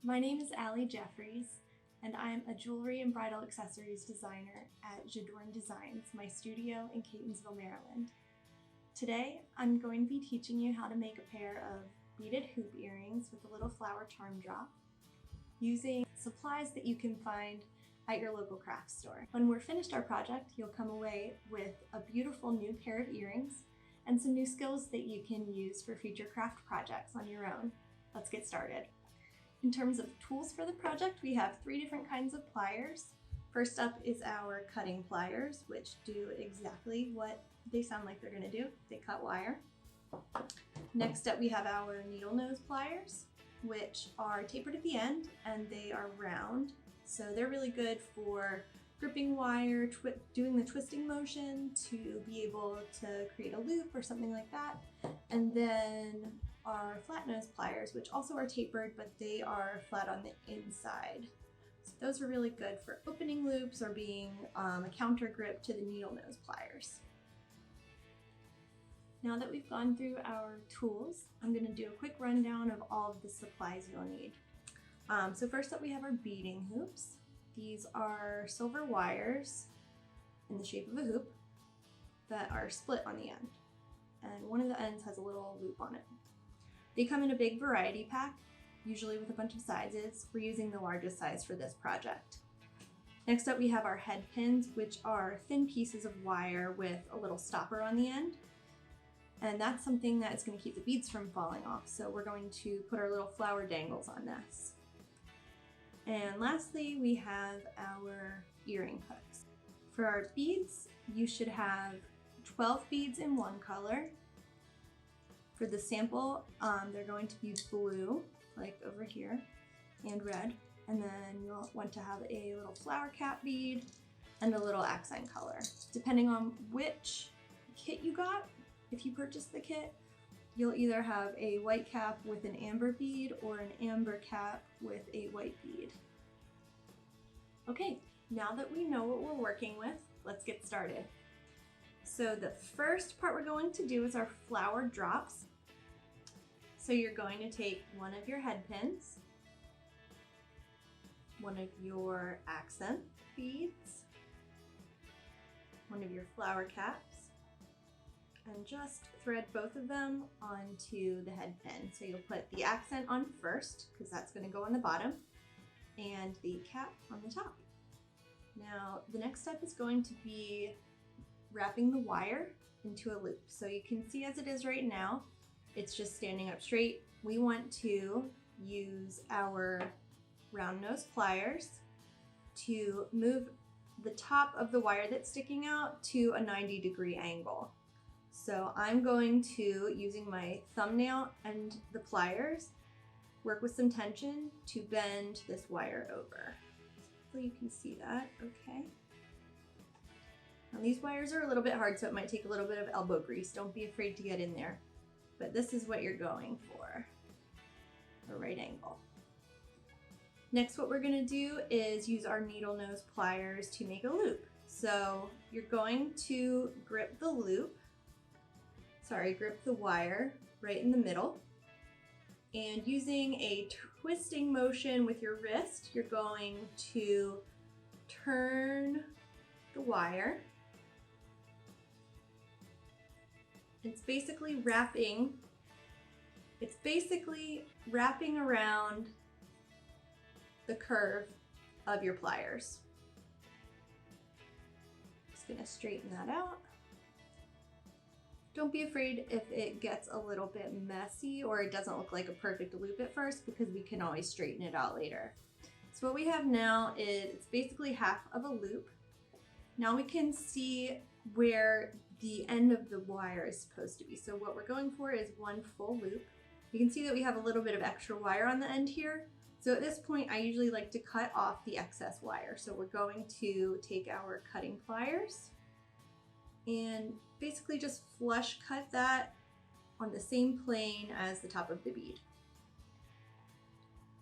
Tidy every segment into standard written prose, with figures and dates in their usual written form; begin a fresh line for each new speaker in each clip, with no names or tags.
My name is Jefferies, and I am a jewelry and bridal accessories designer at Jadorn Designs, my studio in Catonsville, Maryland. Today, I'm going to be teaching you how to make a pair of beaded hoop earrings with a little flower charm drop using supplies that you can find at your local craft store. When we're finished our project, you'll come away with a beautiful new pair of earrings and some new skills that you can use for future craft projects on your own. Let's get started. In terms of tools for the project, we have 3 different kinds of pliers. First up is our cutting pliers, which do exactly what they sound like they're going to do. They cut wire. Next up, we have our needle nose pliers, which are tapered at the end and they are round. So they're really good for gripping wire, doing the twisting motion to be able to create a loop or something like that. And then our flat nose pliers, which also are tapered, but they are flat on the inside. So those are really good for opening loops or being a counter grip to the needle nose pliers. Now that we've gone through our tools, I'm going to do a quick rundown of all of the supplies you'll need. So first up, we have our beading hoops. These are silver wires in the shape of a hoop that are split on the end, and one of the ends has a little loop on it. They come in a big variety pack, usually with a bunch of sizes. We're using the largest size for this project. Next up, we have our head pins, which are thin pieces of wire with a little stopper on the end. And that's something that is going to keep the beads from falling off. So we're going to put our little flower dangles on this. And lastly, we have our earring hooks. For our beads, you should have 12 beads in one color. For the sample, they're going to be blue, like over here, and red. And then you'll want to have a little flower cap bead and a little accent color. Depending on which kit you got, if you purchased the kit, you'll either have a white cap with an amber bead or an amber cap with a white bead. Okay, now that we know what we're working with, let's get started. So the first part we're going to do is our flower drops. So you're going to take one of your head pins, one of your accent beads, one of your flower caps, and just thread both of them onto the head pin. So you'll put the accent on first, because that's going to go on the bottom, and the cap on the top. Now the next step is going to be wrapping the wire into a loop. So you can see as it is right now, it's just standing up straight. We want to use our round nose pliers to move the top of the wire that's sticking out to a 90-degree angle. So I'm going to, using my thumbnail and the pliers, work with some tension to bend this wire over. So you can see that, okay. Now these wires are a little bit hard, so it might take a little bit of elbow grease. Don't be afraid to get in there. But this is what you're going for, a right angle. Next, what we're gonna do is use our needle nose pliers to make a loop. So you're going to grip the wire right in the middle. And using a twisting motion with your wrist, you're going to turn the wire. It's basically wrapping around the curve of your pliers. Just gonna straighten that out. Don't be afraid if it gets a little bit messy or it doesn't look like a perfect loop at first, because we can always straighten it out later. So what we have now is it's basically half of a loop. Now we can see where the end of the wire is supposed to be. So what we're going for is one full loop. You can see that we have a little bit of extra wire on the end here. So at this point, I usually like to cut off the excess wire. So we're going to take our cutting pliers and basically just flush cut that on the same plane as the top of the bead.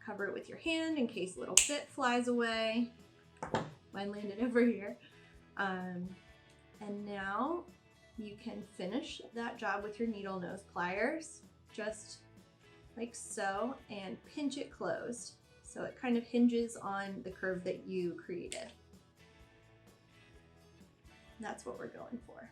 Cover it with your hand in case a little bit flies away. Mine landed over here. And now you can finish that job with your needle nose pliers, just like so, and pinch it closed. So it kind of hinges on the curve that you created. That's what we're going for.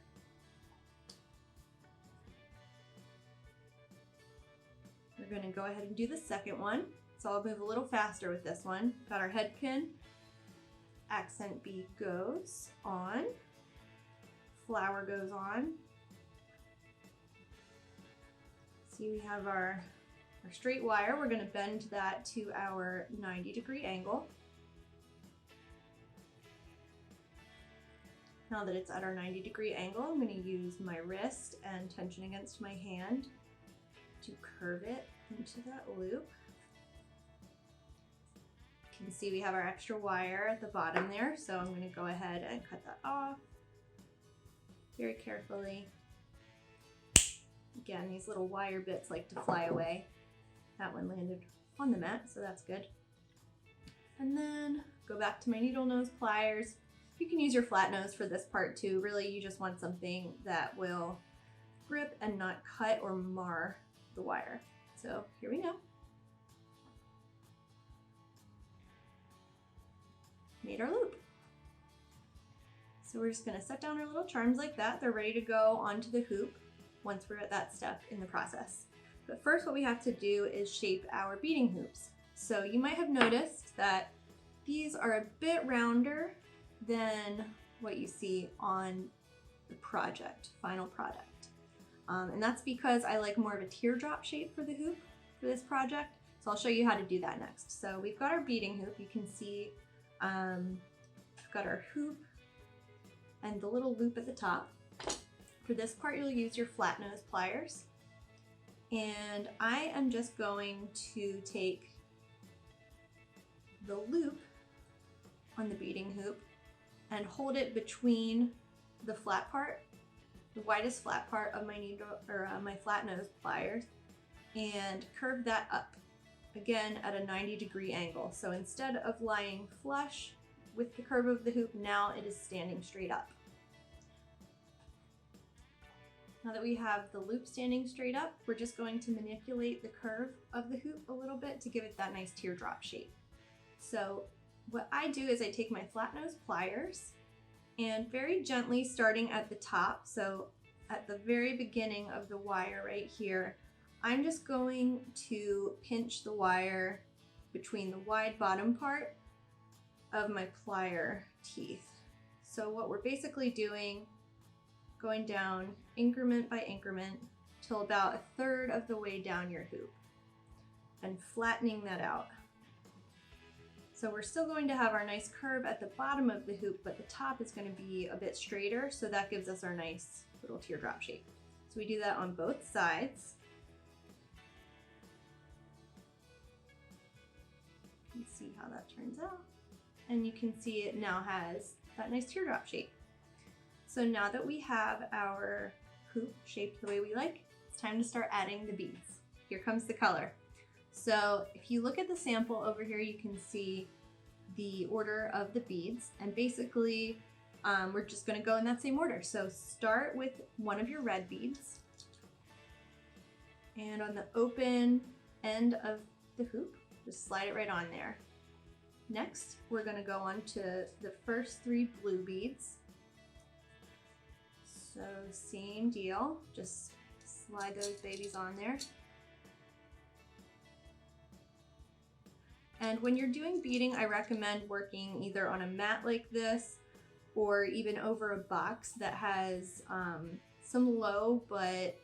We're going to go ahead and do the second one. So I'll move a little faster with this one. Got our head pin. Accent bead goes on. Flower goes on. See, we have our straight wire. We're going to bend that to our 90-degree angle. Now that it's at our 90-degree angle, I'm going to use my wrist and tension against my hand to curve it into that loop. You can see we have our extra wire at the bottom there, so I'm going to go ahead and cut that off very carefully. Again, these little wire bits like to fly away. That one landed on the mat, so that's good. And then go back to my needle nose pliers. You can use your flat nose for this part too. Really, you just want something that will grip and not cut or mar the wire. So here we go. Made our loop. So we're just going to set down our little charms like that. They're ready to go onto the hoop once we're at that step in the process. But first what we have to do is shape our beading hoops. So you might have noticed that these are a bit rounder than what you see on the final product. And that's because I like more of a teardrop shape for the hoop for this project. So I'll show you how to do that next. So we've got our beading hoop. You can see we've got our hoop and the little loop at the top. For this part, you'll use your flat nose pliers. And I am just going to take the loop on the beading hoop and hold it between the flat part, the widest flat part of my needle or my flat nose pliers, and curve that up again at a 90-degree angle. So instead of lying flush with the curve of the hoop, now it is standing straight up. Now that we have the loop standing straight up, we're just going to manipulate the curve of the hoop a little bit to give it that nice teardrop shape. So what I do is I take my flat nose pliers and very gently, starting at the top, so at the very beginning of the wire right here, I'm just going to pinch the wire between the wide bottom part of my plier teeth. So what we're basically doing, going down increment by increment till about 1/3 of the way down your hoop and flattening that out. So we're still going to have our nice curve at the bottom of the hoop, but the top is going to be a bit straighter, so that gives us our nice little teardrop shape. So we do that on both sides. You can see how that turns out. And you can see it now has that nice teardrop shape. So now that we have our hoop shaped the way we like, it's time to start adding the beads. Here comes the color. So if you look at the sample over here, you can see the order of the beads, and basically we're just going to go in that same order. So start with one of your red beads, and on the open end of the hoop, just slide it right on there. Next, we're going to go on to the first 3 blue beads. So same deal, just slide those babies on there. And when you're doing beading, I recommend working either on a mat like this or even over a box that has some low but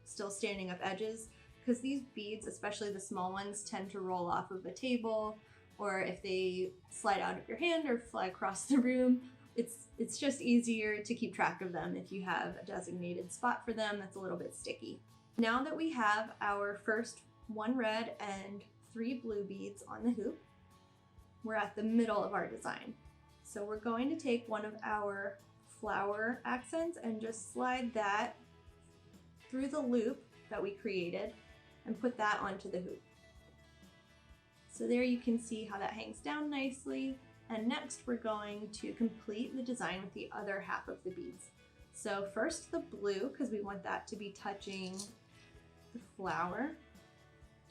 still standing up edges, because these beads, especially the small ones, tend to roll off of a table, or if they slide out of your hand or fly across the room, it's just easier to keep track of them if you have a designated spot for them that's a little bit sticky. Now that we have our first 1 red and 3 blue beads on the hoop, we're at the middle of our design. So we're going to take one of our flower accents and just slide that through the loop that we created and put that onto the hoop. So there you can see how that hangs down nicely. And next we're going to complete the design with the other half of the beads. So first the blue, because we want that to be touching the flower.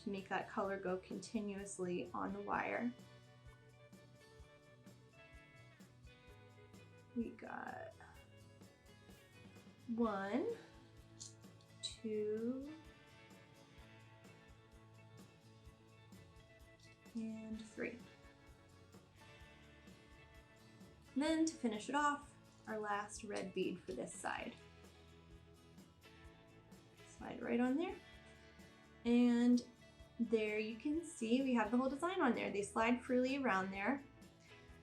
to make that color go continuously on the wire. We got 1, 2, and 3. And then to finish it off, our last red bead for this side. Slide right on there. And there you can see we have the whole design on there. They slide freely around there,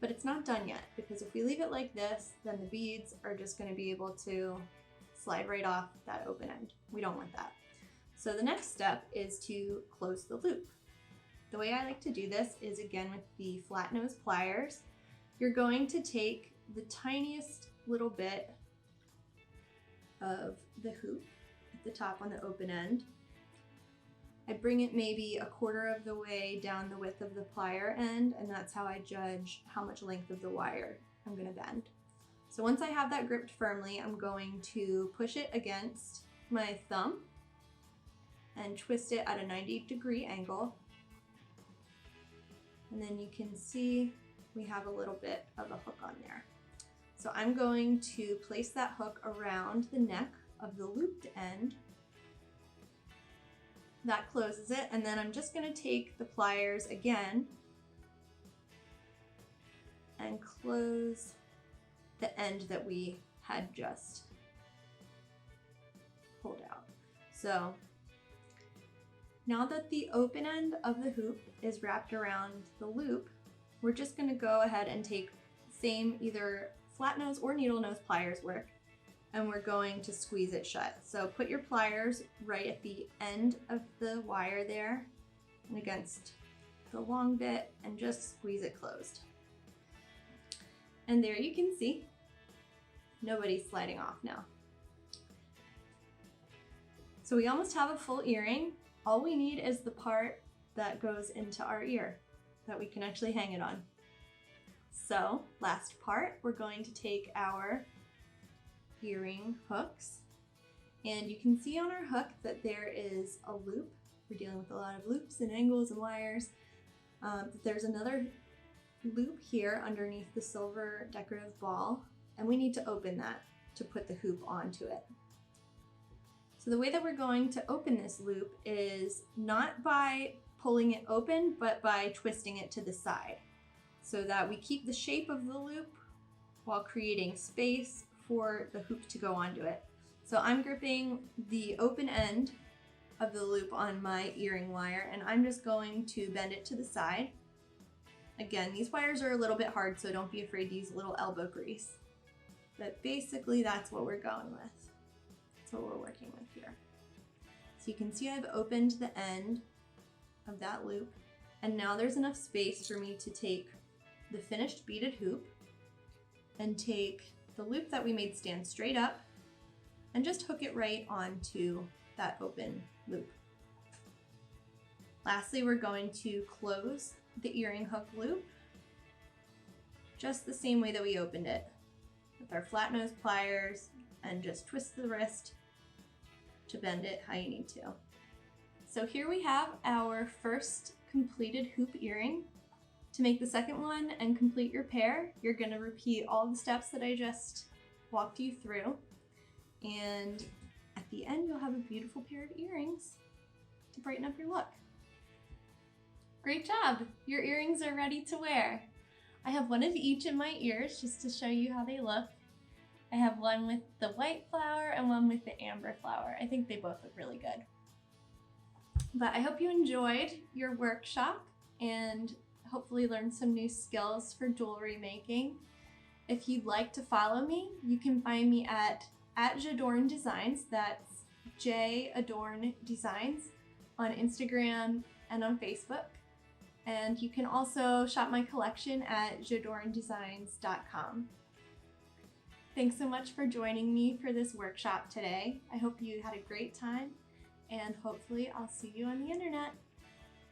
but it's not done yet, because if we leave it like this, then the beads are just going to be able to slide right off that open end. We don't want that. So the next step is to close the loop. The way I like to do this is, again, with the flat nose pliers. You're going to take the tiniest little bit of the hoop at the top on the open end. I bring it maybe 1/4 of the way down the width of the plier end, and that's how I judge how much length of the wire I'm going to bend. So once I have that gripped firmly, I'm going to push it against my thumb and twist it at a 90-degree angle. And then you can see we have a little bit of a hook on there. So I'm going to place that hook around the neck of the looped end. That closes it, and then I'm just going to take the pliers again and close the end that we had just pulled out. So now that the open end of the hoop is wrapped around the loop, we're just going to go ahead and take same either flat nose or needle nose pliers work, and we're going to squeeze it shut. So put your pliers right at the end of the wire there and against the long bit, and just squeeze it closed. And there you can see nobody's sliding off now. So we almost have a full earring. All we need is the part that goes into our ear that we can actually hang it on. So last part, we're going to take our earring hooks, and you can see on our hook that there is a loop. We're dealing with a lot of loops and angles and wires. There's another loop here underneath the silver decorative ball, and we need to open that to put the hoop onto it. So the way that we're going to open this loop is not by pulling it open, but by twisting it to the side, so that we keep the shape of the loop while creating space for the hoop to go onto it. So I'm gripping the open end of the loop on my earring wire, and I'm just going to bend it to the side. Again, these wires are a little bit hard, so don't be afraid to use a little elbow grease. But basically that's what we're going with. That's what we're working with here. So you can see I've opened the end of that loop, and now there's enough space for me to take the finished beaded hoop and take the loop that we made stand straight up and just hook it right onto that open loop. Lastly, we're going to close the earring hook loop just the same way that we opened it, with our flat nose pliers, and just twist the wrist to bend it how you need to. So here we have our first completed hoop earring. To make the second one and complete your pair, you're going to repeat all the steps that I just walked you through, and at the end you'll have a beautiful pair of earrings to brighten up your look. Great job! Your earrings are ready to wear. I have one of each in my ears just to show you how they look. I have one with the white flower and one with the amber flower. I think they both look really good. But I hope you enjoyed your workshop and hopefully learned some new skills for jewelry making. If you'd like to follow me, you can find me at Jadorn Designs. That's J Adorn Designs on Instagram and on Facebook. And you can also shop my collection at jadorndesigns.com. Thanks so much for joining me for this workshop today. I hope you had a great time, and hopefully I'll see you on the internet.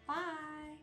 Bye!